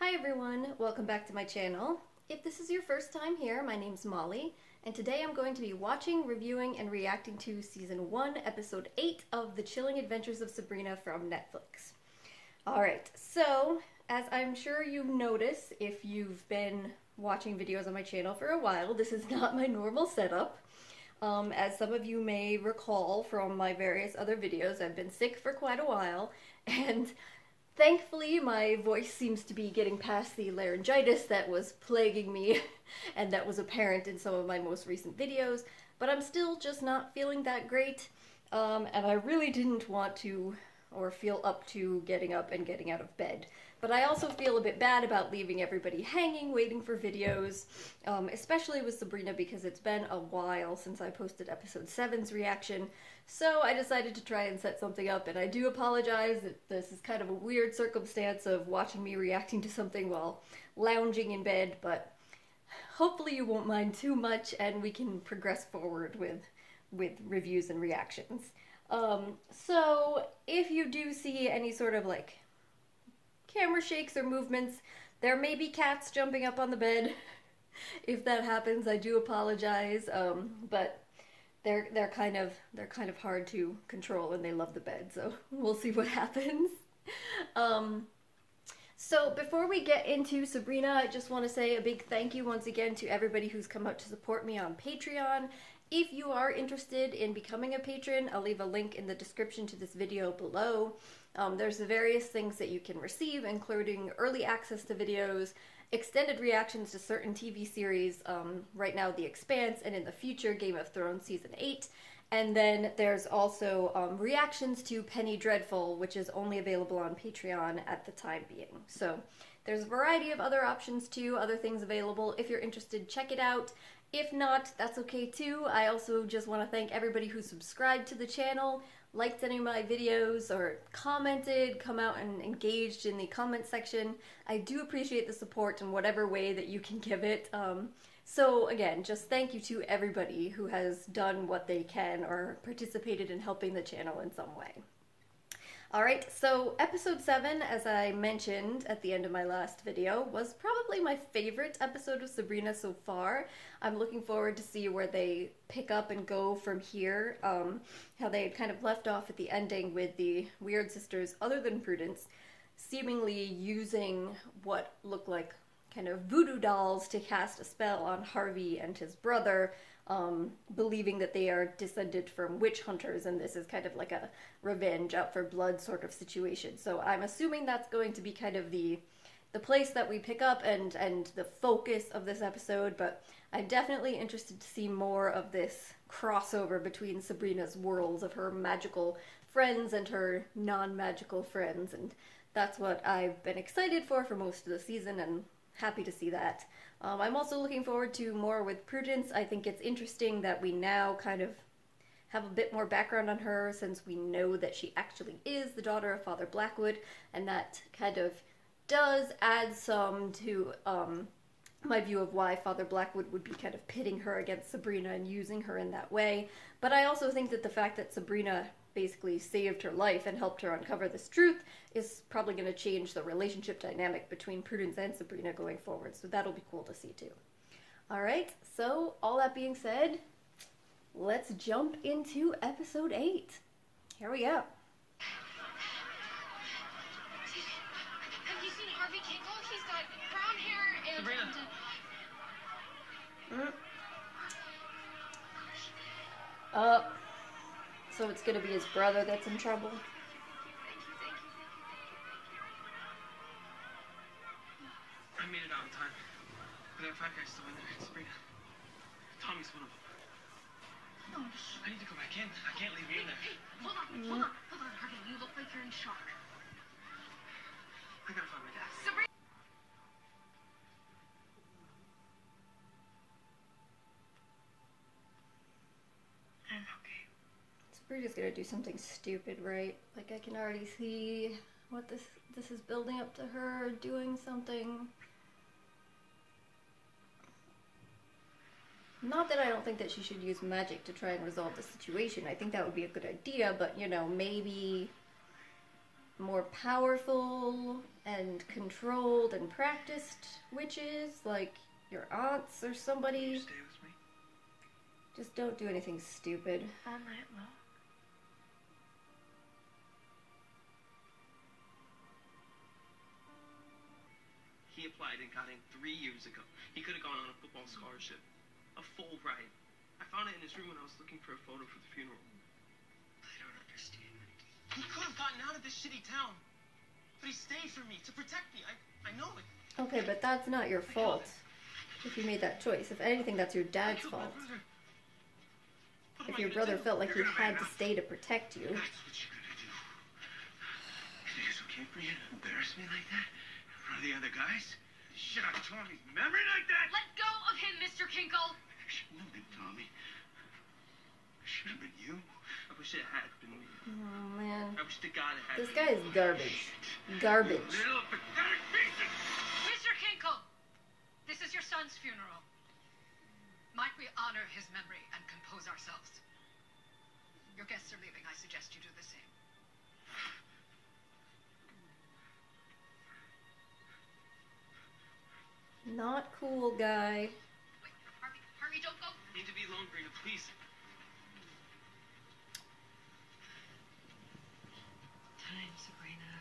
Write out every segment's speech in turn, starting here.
Hi everyone, welcome back to my channel. If this is your first time here, my name's Molly, and today I'm going to be watching, reviewing, and reacting to Season 1, Episode 8 of The Chilling Adventures of Sabrina from Netflix. Alright, so, as I'm sure you notice if you've been watching videos on my channel for a while, this is not my normal setup. As some of you may recall from my various other videos, I've been sick for quite a while, and thankfully, my voice seems to be getting past the laryngitis that was plaguing me and that was apparent in some of my most recent videos, but I'm still just not feeling that great, and I really didn't want to or feel up to getting up and getting out of bed. But I also feel a bit bad about leaving everybody hanging, waiting for videos, especially with Sabrina because it's been a while since I posted episode 7's reaction, so I decided to try and set something up, and I do apologize that this is kind of a weird circumstance of watching me reacting to something while lounging in bed, but hopefully you won't mind too much and we can progress forward with reviews and reactions. So if you do see any sort of like camera shakes or movements, there may be cats jumping up on the bed. If that happens, I do apologize, but they're kind of hard to control and they love the bed, so we'll see what happens. So before we get into Sabrina, I just want to say a big thank you once again to everybody who's come out to support me on Patreon. If you are interested in becoming a patron, I'll leave a link in the description to this video below. There's the various things that you can receive, including early access to videos, extended reactions to certain TV series, right now The Expanse, and in the future Game of Thrones Season 8. And then there's also reactions to Penny Dreadful, which is only available on Patreon at the time being. So there's a variety of other options too, other things available. If you're interested, check it out. If not, that's okay too. I also just want to thank everybody who subscribed to the channel, liked any of my videos, or commented, come out and engaged in the comment section. I do appreciate the support in whatever way that you can give it. So again, just thank you to everybody who has done what they can or participated in helping the channel in some way. Alright, so episode 7, as I mentioned at the end of my last video, was probably my favorite episode of Sabrina so far. I'm looking forward to see where they pick up and go from here, how they had kind of left off at the ending with the weird sisters, other than Prudence, seemingly using what looked like kind of voodoo dolls to cast a spell on Harvey and his brother, believing that they are descended from witch hunters, and this is kind of like a revenge out for blood sort of situation. So I'm assuming that's going to be kind of the place that we pick up and the focus of this episode, but I'm definitely interested to see more of this crossover between Sabrina's worlds of her magical friends and her non-magical friends, and that's what I've been excited for most of the season, and happy to see that. I'm also looking forward to more with Prudence. I think it's interesting that we now kind of have a bit more background on her, since we know that she actually is the daughter of Father Blackwood, and that kind of does add some to my view of why Father Blackwood would be kind of pitting her against Sabrina and using her in that way. But I also think that the fact that Sabrina basically saved her life and helped her uncover this truth is probably going to change the relationship dynamic between Prudence and Sabrina going forward, so that'll be cool to see too. Alright, so all that being said, let's jump into episode 8. Here we go. Have you seen Harvey Kinkle? He's got brown hair and... Sabrina. So it's gonna be his brother that's in trouble. I made it out in time. But that fat guy's still in there. Sabrina. Tommy's one of them. Oh, shh. I need to go back in. I can't leave you in there. Hey, hold on, Harvey. You look like you're in shock. I gotta find my dad. Sabrina! I'm okay. Sabrina's gonna do something stupid, right? Like, I can already see what this is building up to her doing something. Not that I don't think that she should use magic to try and resolve the situation. I think that would be a good idea, but, you know, maybe more powerful and controlled and practiced witches, like your aunts or Will somebody. you stay with me? Just don't do anything stupid. All night long. He applied and got in 3 years ago. He could have gone on a football scholarship. A full ride. I found it in his room when I was looking for a photo for the funeral. I don't understand. He could have gotten out of this shitty town. But he stayed for me, to protect me. I know it. Okay, but that's not your fault if you made that choice. If anything, that's your dad's fault. If your brother felt like he had to stay to protect you. That's what you're gonna do. It is okay for you to embarrass me like that in front of the other guys? Shit, I Tommy's memory like that? Let go of him, Mr. Kinkle! It shouldn't have been Tommy. It should have been you. I wish it had been me. Oh man. I wish to God it had This been guy is garbage. Garbage. Little pathetic pieces! Mr. Kinkle, this is your son's funeral. Might we honor his memory and compose ourselves? Your guests are leaving. I suggest you do the same. Not cool, guy. Wait, Harvey, don't go. I need to be alone, Brina, please. Time, Sabrina.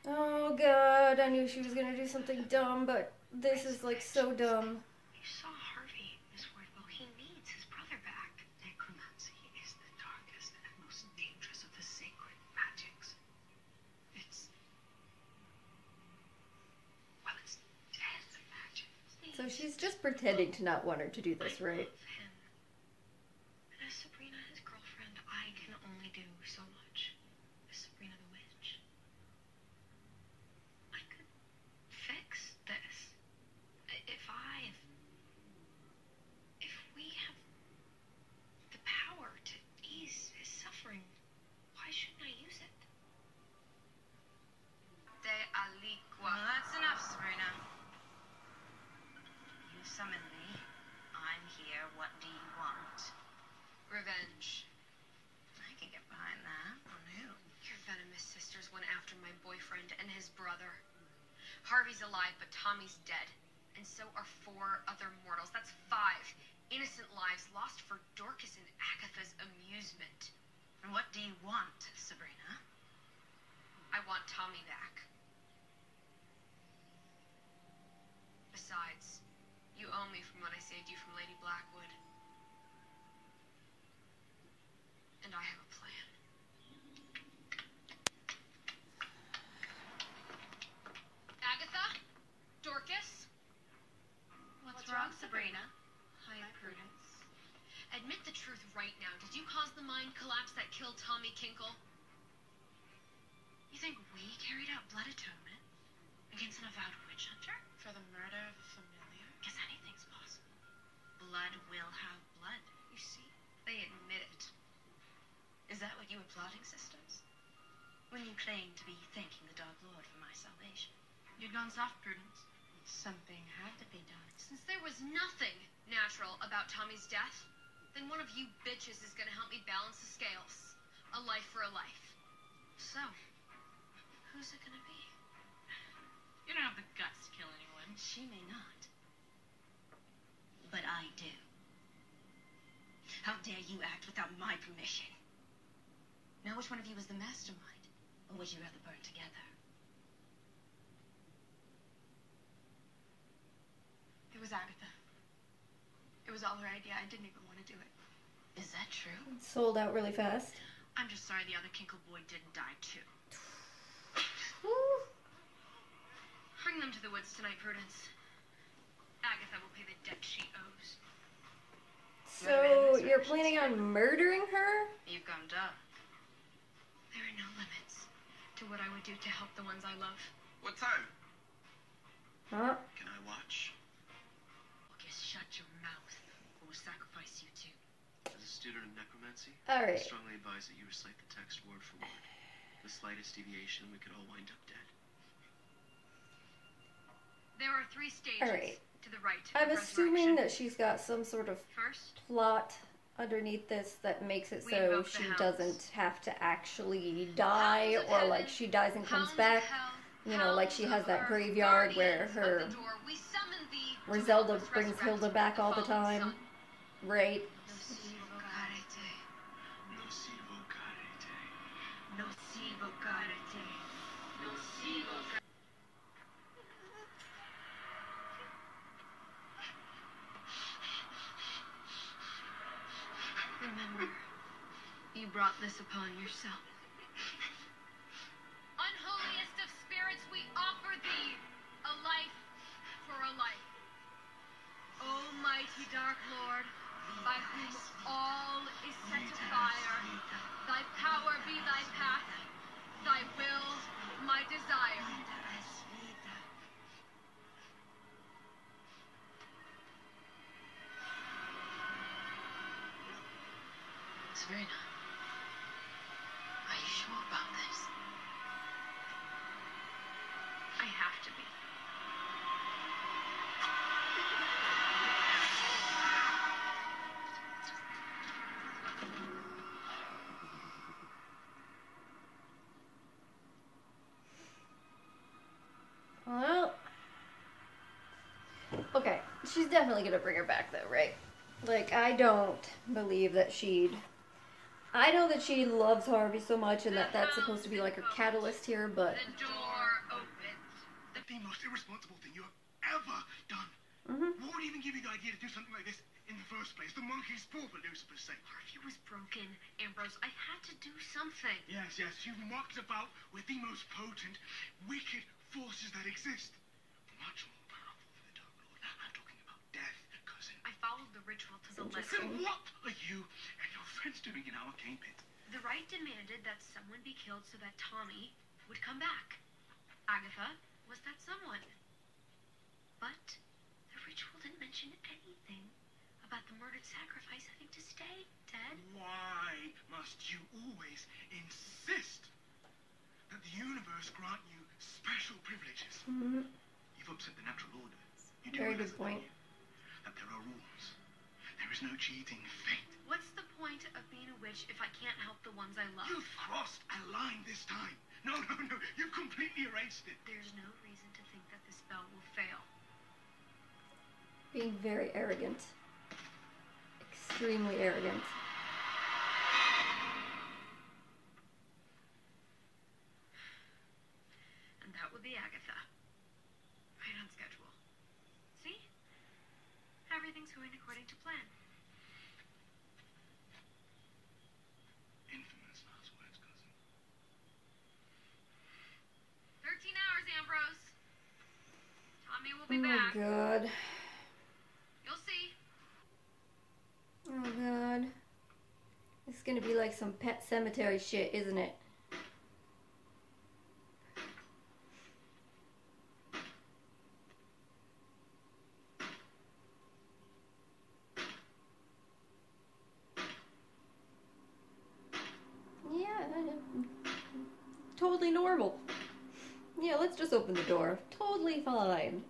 Oh god, I knew she was gonna do something dumb, but this is like so dumb. You saw Harvey, Miss Wardwell. He needs his brother back. Necromancy is the darkest and most dangerous of the sacred magics. It's death magic. So she's just pretending to not want her to do this, right? Love him. But as Sabrina, his girlfriend, I can only do so much. As Sabrina the witch. I could fix this. If we have the power to ease his suffering, why shouldn't I use it? De aliqua. Well, that's enough, Sabrina. You summoned me. I'm here. What do you want? Revenge. I can get behind that. On who? Your venomous sisters went after my boyfriend and his brother. Harvey's alive, but Tommy's dead. And so are 4 other mortals. That's 5 innocent lives lost for Dorcas and Agatha's amusement. And what do you want, Sabrina? I want Tommy back. Besides, you owe me from when I saved you from Lady Blackwood. And I have a plan. Agatha? Dorcas? What's wrong, Sabrina? Hi, Prudence. Admit the truth right now. Did you cause the mind collapse that killed Tommy Kinkle? You think we carried out blood atonement against an avowed witch hunter? For the murder of a familiar? Guess anything's possible. Blood will have blood. You see, they admit it. Is that what you were plotting, sisters? When you claimed to be thanking the Dark Lord for my salvation? You'd gone soft, Prudence. Something had to be done. Since there was nothing natural about Tommy's death, then one of you bitches is gonna help me balance the scales. A life for a life. So, who's it gonna be? You don't have the guts to kill anyone. She may not. But I do. How dare you act without my permission? Now, which one of you is the mastermind? Or would you rather burn together? It was Agatha. It was all her idea. I didn't even want to do it. Is that true? Sold out really fast. I'm just sorry the other Kinkle boy didn't die too. Woo. Bring them to the woods tonight, Prudence. Agatha will pay the debt she owes. So you're planning on murdering her? You've gone dark. There are no limits to what I would do to help the ones I love. What time? Huh? Can I watch? Just shut your mouth, or we'll sacrifice you too. As a student of necromancy, All right. I strongly advise that you recite the text word for word. The slightest deviation, we could all wind up dead. There are 3 stages All right. to the right. I'm of assuming resurrection. that she's got some sort of First, plot underneath this that makes it We so invoke the she hounds. doesn't have to actually die, Hounds of or heaven, like she dies and comes hounds of back. hell, You know, like she hounds has of that earth, graveyard where guardians her of the door, we summon thee where to Zelda help us brings resurrect Hilda back the all the fallen time. sun. Right. Nocivo carete. Nocivo carete. Nocivo carete. Nocivo carete. Remember, you brought this upon yourself. Unholiest of spirits, we offer thee a life for a life. Almighty Dark Lord, by whom all is set afire, thy power be thy path, thy will my desire. Sabrina, are you sure about this? I have to be. Well, okay, she's definitely gonna bring her back though, right? Like, I don't believe that I know that she loves Harvey so much and that that's supposed to be like her catalyst here, but... The door opens. The most irresponsible thing you have ever done. What would even give you the idea to do something like this in the first place? The monkey's paw, for Lucifer's sake. Harvey was broken, Ambrose. I had to do something. Yes, you've mucked about with the most potent, wicked forces that exist. Much more powerful than the Dark Lord. I'm talking about death, cousin. I followed the ritual to the letter. Then what are you and your friends doing in our cane pit? The rite demanded that someone be killed so that Tommy would come back. Agatha was that someone. But the ritual didn't mention anything about the murdered sacrifice having to stay, Ted. Why must you always insist that the universe grant you special privileges? You've upset the natural order. You do Very realize good point. that there are rules. There is no cheating fate. What's the point of being a witch if I can't help the ones I love? You've crossed a line this time. No, you've completely erased it. There's no reason to think that this spell will fail. Being very arrogant. Extremely arrogant. And that would be Agatha. Right on schedule. See? Everything's going according to plan. Infamous last words, cousin. 13 hours, Ambrose. Tommy will be Oh back. god. You'll see. Oh god. It's gonna be like some Pet Cemetery shit, isn't it? Yeah, totally normal. Yeah, let's just open the door. Totally fine.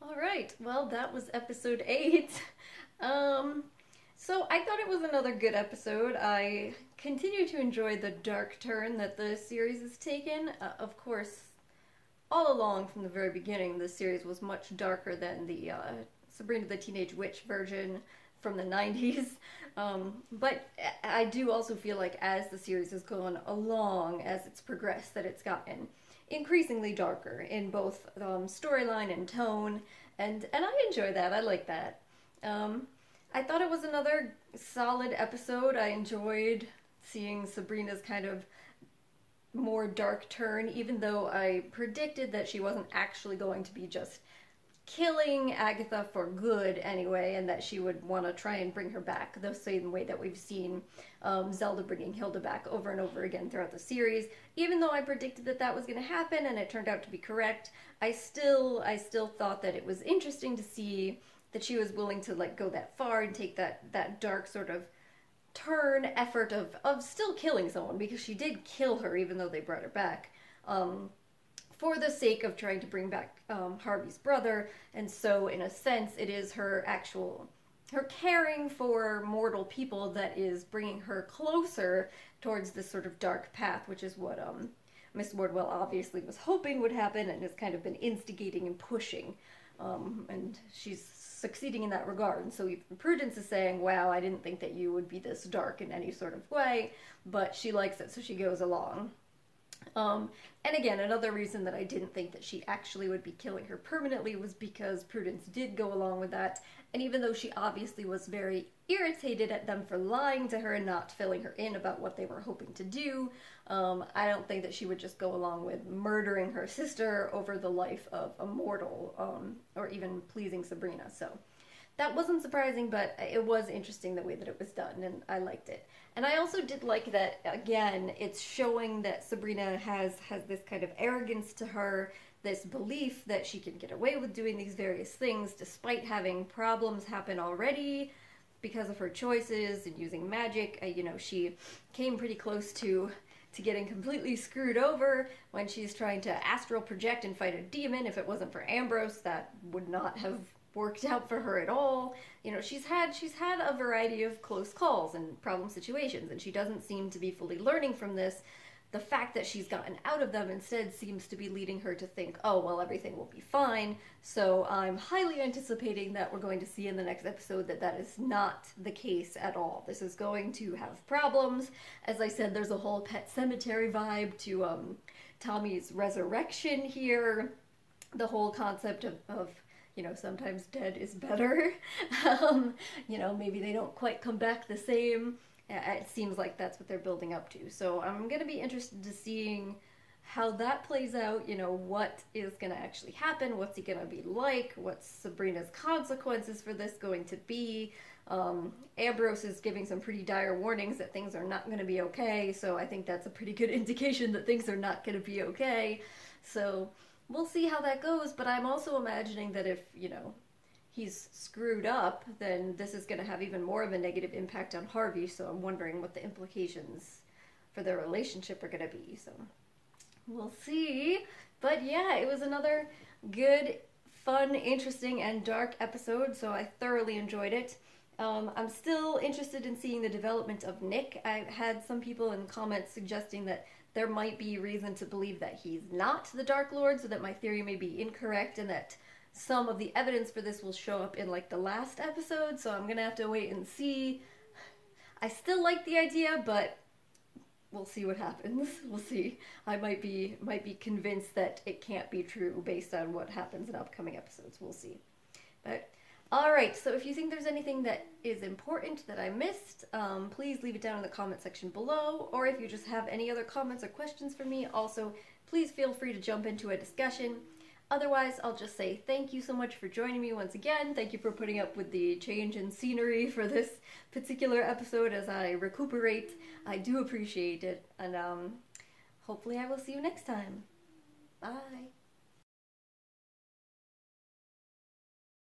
Alright, well that was episode 8. So I thought it was another good episode. I continue to enjoy the dark turn that the series has taken. Of course, all along from the very beginning, the series was much darker than the Sabrina the Teenage Witch version from the 90s. But I do also feel like as the series has gone along, as it's progressed, that it's gotten increasingly darker in both storyline and tone, and I enjoy that. I like that. I thought it was another solid episode. I enjoyed seeing Sabrina's kind of more dark turn, even though I predicted that she wasn't actually going to be just killing Agatha for good anyway, and that she would want to try and bring her back the same way that we've seen Zelda bringing Hilda back over and over again throughout the series. Even though I predicted that that was going to happen and it turned out to be correct, I still thought that it was interesting to see that she was willing to like go that far and take that dark sort of turn effort of still killing someone, because she did kill her even though they brought her back, for the sake of trying to bring back Harvey's brother. And so in a sense it is her caring for mortal people that is bringing her closer towards this sort of dark path, which is what Miss Wardwell obviously was hoping would happen and has kind of been instigating and pushing, and she's succeeding in that regard. And so even Prudence is saying, wow, I didn't think that you would be this dark in any sort of way, but she likes it, so she goes along. And again, another reason that I didn't think that she actually would be killing her permanently was because Prudence did go along with that, and even though she obviously was very irritated at them for lying to her and not filling her in about what they were hoping to do, I don't think that she would just go along with murdering her sister over the life of a mortal, or even pleasing Sabrina. So that wasn't surprising, but it was interesting the way that it was done, and I liked it. And I also did like that, again, it's showing that Sabrina has this kind of arrogance to her, this belief that she can get away with doing these various things despite having problems happen already because of her choices and using magic. You know, she came pretty close to getting completely screwed over when she's trying to astral project and fight a demon. If it wasn't for Ambrose, that would not have worked out for her at all. You know, she's had a variety of close calls and problem situations, and she doesn't seem to be fully learning from this. The fact that she's gotten out of them instead seems to be leading her to think, oh, well, everything will be fine. So I'm highly anticipating that we're going to see in the next episode that that is not the case at all. This is going to have problems. As I said, there's a whole Pet Sematary vibe to Tommy's resurrection here. The whole concept of you know, sometimes dead is better. You know, maybe they don't quite come back the same. It seems like that's what they're building up to. So I'm going to be interested to seeing how that plays out. You know, what is going to actually happen? What's he going to be like? What's Sabrina's consequences for this going to be? Ambrose is giving some pretty dire warnings that things are not going to be okay. So I think that's a pretty good indication that things are not going to be okay. So we'll see how that goes, but I'm also imagining that if, you know, he's screwed up, then this is going to have even more of a negative impact on Harvey, so I'm wondering what the implications for their relationship are going to be, so we'll see. But yeah, it was another good, fun, interesting, and dark episode, so I thoroughly enjoyed it. I'm still interested in seeing the development of Nick. I've had some people in comments suggesting that there might be reason to believe that he's not the Dark Lord, so that my theory may be incorrect and that some of the evidence for this will show up in like the last episode, so I'm gonna have to wait and see. I still like the idea, but we'll see what happens. We'll see. I might be convinced that it can't be true based on what happens in upcoming episodes. We'll see. But alright, so if you think there's anything that is important that I missed, please leave it down in the comment section below, or if you just have any other comments or questions for me, also please feel free to jump into a discussion. Otherwise, I'll just say thank you so much for joining me once again. Thank you for putting up with the change in scenery for this particular episode as I recuperate. I do appreciate it, and hopefully I will see you next time. Bye!